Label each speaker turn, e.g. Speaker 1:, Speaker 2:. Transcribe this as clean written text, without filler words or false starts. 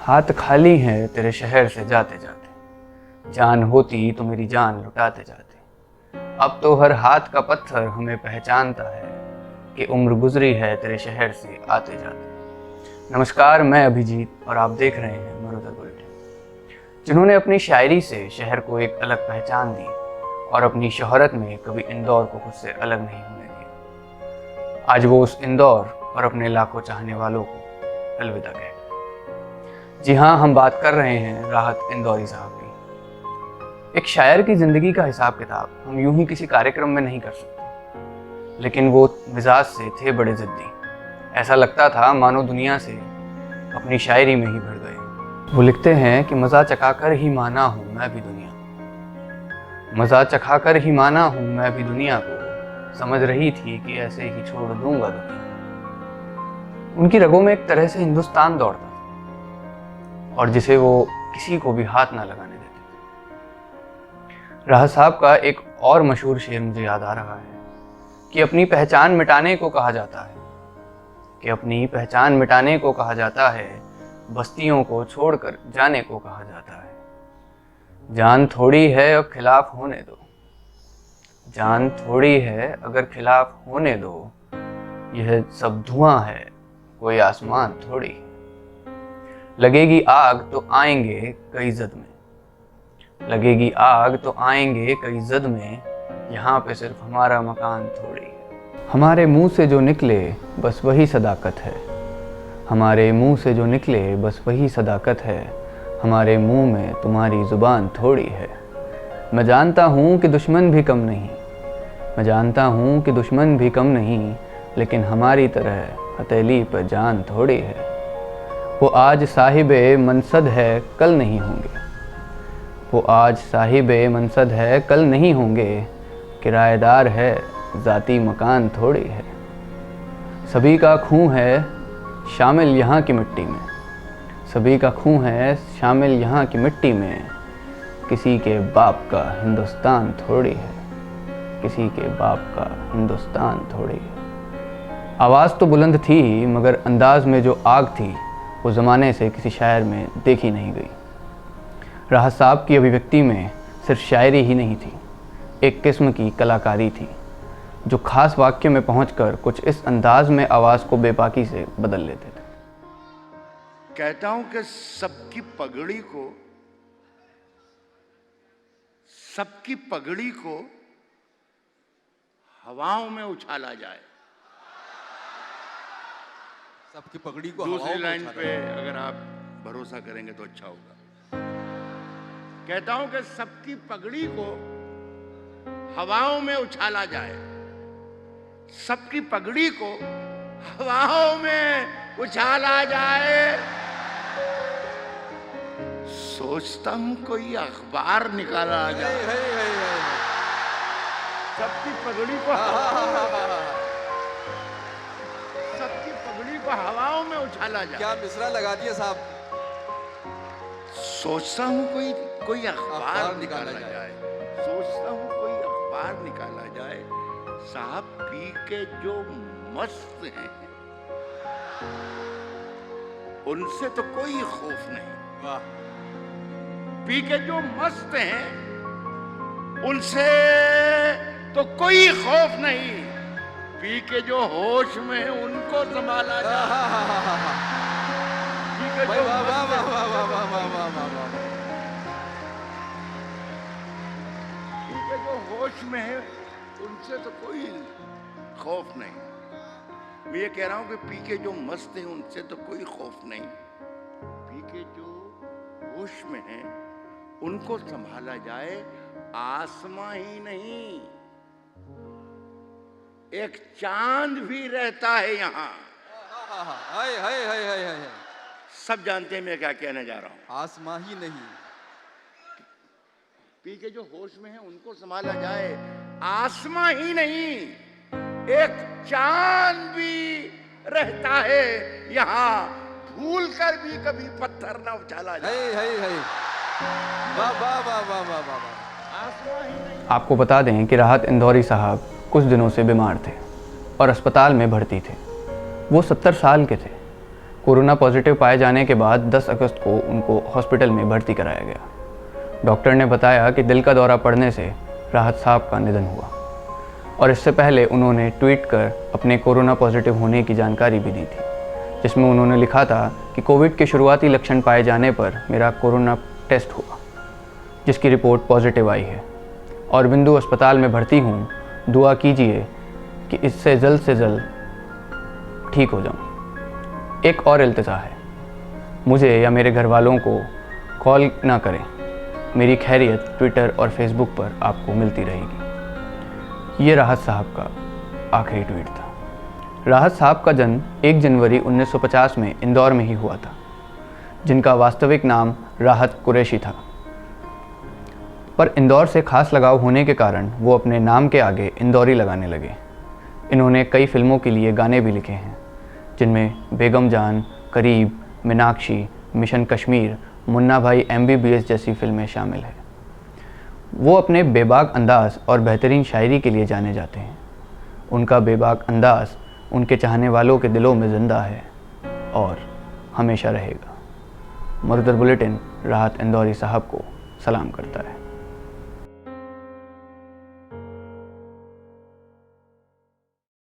Speaker 1: हाथ खाली हैं तेरे शहर से जाते जाते, जान होती तो मेरी जान लुटाते जाते। अब तो हर हाथ का पत्थर हमें पहचानता है कि उम्र गुजरी है तेरे शहर से आते जाते। नमस्कार, मैं अभिजीत और आप देख रहे हैं मरुधर बुलेटिन। जिन्होंने अपनी शायरी से शहर को एक अलग पहचान दी और अपनी शोहरत में कभी इंदौर को खुद से अलग नहीं होने दिया, आज वो उस इंदौर और अपने लाखों चाहने वालों को अलविदा कहे। जी हाँ, हम बात कर रहे हैं राहत इंदौरी साहब की। एक शायर की ज़िंदगी का हिसाब किताब हम यूं ही किसी कार्यक्रम में नहीं कर सकते, लेकिन वो मिजाज से थे बड़े ज़िद्दी। ऐसा लगता था मानो दुनिया से अपनी शायरी में ही भर गए। वो लिखते हैं कि मज़ा चखाकर ही माना हूँ मैं भी दुनिया, मज़ा चखाकर ही माना हूँ मैं भी दुनिया को, समझ रही थी कि ऐसे ही छोड़ दूंगा दुनिया। उनकी रगों में एक तरह से हिंदुस्तान दौड़ता और जिसे वो किसी को भी हाथ ना लगाने देते। राहत साहब का एक और मशहूर शेर मुझे याद आ रहा है कि अपनी पहचान मिटाने को कहा जाता है, कि अपनी पहचान मिटाने को कहा जाता है, बस्तियों को छोड़कर जाने को कहा जाता है। जान थोड़ी है अब खिलाफ होने दो, जान थोड़ी है अगर खिलाफ होने दो, यह सब धुआं है कोई आसमान थोड़ी। लगेगी आग तो आएंगे कई जद में, लगेगी आग तो आएंगे कई जद में, यहाँ पे सिर्फ हमारा मकान थोड़ी है। हमारे मुंह से जो निकले बस वही सदाकत है, हमारे मुंह से जो निकले बस वही सदाकत है, हमारे मुंह में तुम्हारी ज़ुबान थोड़ी है। मैं जानता हूँ कि दुश्मन भी कम नहीं, मैं जानता हूँ कि दुश्मन भी कम नहीं, लेकिन हमारी तरह हथेली पर जान थोड़ी है। वो आज साहिबे मनसद है कल नहीं होंगे, वो आज साहिबे मनसद है कल नहीं होंगे, किराएदार है ज़ाती मकान थोड़ी है। सभी का खून है शामिल यहाँ की मिट्टी में, सभी का खून है शामिल यहाँ की मिट्टी में, किसी के बाप का हिंदुस्तान थोड़ी है, किसी के बाप का हिंदुस्तान थोड़ी है। आवाज़ तो बुलंद थी ही, मगर अंदाज में जो आग थी वो ज़माने से किसी शायर में देखी नहीं गई। राहत साहब की अभिव्यक्ति में सिर्फ शायरी ही नहीं थी, एक किस्म की कलाकारी थी, जो खास वाक्य में पहुंचकर कुछ इस अंदाज में आवाज़ को बेबाकी से बदल लेते थे।
Speaker 2: कहता हूं कि सबकी पगड़ी को हवाओं में उछाला जाए।
Speaker 3: सबकी पगड़ी को
Speaker 2: दूसरी लाइन पे अगर आप भरोसा करेंगे तो अच्छा होगा। कहता हूं कि सबकी पगड़ी को हवाओं में उछाला जाए, सबकी पगड़ी को हवाओं में उछाला जाए। सोचता हूं कोई अखबार निकाला जाए, सबकी पगड़ी को हवाओं में उछाला जाए।
Speaker 3: क्या मिसरा लगा दिया साहब।
Speaker 2: सोचता हूँ कोई अखबार निकाला जाए, सोचता हूँ कोई अखबार निकाला जाए। साहब पी के जो मस्त हैं उनसे तो कोई खौफ नहीं।
Speaker 3: वाह।
Speaker 2: पी के जो मस्त हैं उनसे तो कोई खौफ नहीं, पी के जो होश में है उनको संभाला जाए। पी के जो पी के जो होश में है उनसे तो कोई खौफ नहीं। मैं ये कह रहा हूं कि पी के जो मस्त हैं उनसे तो कोई खौफ नहीं, पी के जो होश में है उनको संभाला जाए। आसमां ही नहीं, एक चांद भी रहता है यहाँ।
Speaker 3: हाय हाय हाय हाय हाय।
Speaker 2: सब जानते हैं मैं क्या कहने जा रहा हूँ।
Speaker 3: आसमां ही नहीं,
Speaker 2: पी के जो होश में है उनको संभाला जाए। आसमां ही नहीं, एक चांद भी रहता है यहाँ, भूल कर भी कभी पत्थर ना उछाला जाए।
Speaker 3: हाय हाय हाय। वाह वाह वाह वाह वाह वाह।
Speaker 2: आसमां ही नहीं।
Speaker 1: आपको बता दें कि राहत इंदौरी साहब कुछ दिनों से बीमार थे और अस्पताल में भर्ती थे। वो 70 साल के थे, कोरोना पॉजिटिव पाए जाने के बाद 10 अगस्त को उनको हॉस्पिटल में भर्ती कराया गया। डॉक्टर ने बताया कि दिल का दौरा पड़ने से राहत साहब का निधन हुआ और इससे पहले उन्होंने ट्वीट कर अपने कोरोना पॉजिटिव होने की जानकारी भी दी थी, जिसमें उन्होंने लिखा था कि कोविड के शुरुआती लक्षण पाए जाने पर मेरा कोरोना टेस्ट हुआ, जिसकी रिपोर्ट पॉजिटिव आई है और बिंदु अस्पताल में भर्ती हूँ। दुआ कीजिए कि इससे जल्द से जल्द ठीक हो जाऊँ। एक और इल्तिजा है, मुझे या मेरे घर वालों को कॉल ना करें। मेरी खैरियत ट्विटर और फेसबुक पर आपको मिलती रहेगी। ये राहत साहब का आखिरी ट्वीट था। राहत साहब का जन्म 1 जनवरी 1950 में इंदौर में ही हुआ था, जिनका वास्तविक नाम राहत कुरैशी था। पर इंदौर से खास लगाव होने के कारण वो अपने नाम के आगे इंदौरी लगाने लगे। इन्होंने कई फिल्मों के लिए गाने भी लिखे हैं, जिनमें बेगम जान, करीब, मीनाक्षी, मिशन कश्मीर, मुन्ना भाई MBBS जैसी फिल्में शामिल हैं। वो अपने बेबाक अंदाज और बेहतरीन शायरी के लिए जाने जाते हैं। उनका बेबाक अंदाज उनके चाहने वालों के दिलों में ज़िंदा है और हमेशा रहेगा। मरुदर बुलेटिन राहत इंदौरी साहब को सलाम करता है।